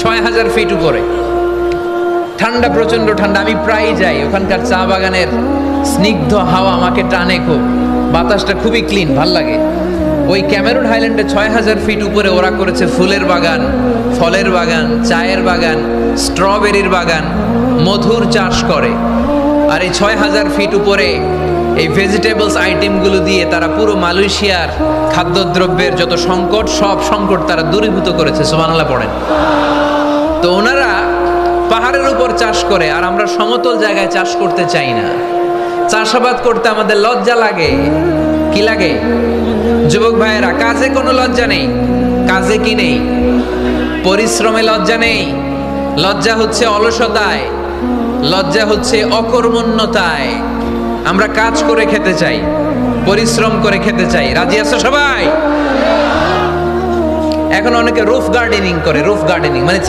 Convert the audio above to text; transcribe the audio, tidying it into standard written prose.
৬,০০০ fit উপরে, ঠান্ডা, প্রচন্ড ঠান্ডা। আমি প্রায় যাই, ওখানকার চা বাগানের স্নিগ্ধ হাওয়া আমাকে টানে খুব, বাতাসটা খুবই ক্লিন, ভাল লাগে। ওই ক্যামেরুন হাইল্যান্ডে ৬,০০০ ফিট উপরে ওরা করেছে ফুলের বাগান, ফলের বাগান, চায়ের বাগান, স্ট্রবেরির বাগান, মধুর চাষ করে। আর এই ৬,০০০ ফিট উপরে এই ভেজিটেবলস আইটেমগুলো দিয়ে তারা পুরো মালয়েশিয়ার খাদ্যদ্রব্যের যত সংকট, সব সংকট তারা দূরীভূত করেছে। সুবহানাল্লাহ পড়েন। তো ওনারা পাহাড়ের উপর চাষ করে, আর আমরা সমতল জায়গায় চাষ করতে চাই না। চাষাবাদ করতে আমাদের লজ্জা লাগে। কি লাগে? যুবক ভাইয়েরা, কাজে কোনো লজ্জা নেই। কাজে কি নেই? পরিশ্রমে লজ্জা নেই। লজ্জা হচ্ছে অলসতায়, লজ্জা হচ্ছে অকর্মণ্যতায়। আমরা কাজ করে খেতে চাই, পরিশ্রম করে খেতে চাই। রাজি আছো সবাই? এখন অনেকে রুফ গার্ডেনিং করে। রুফ গার্ডেনিং মানে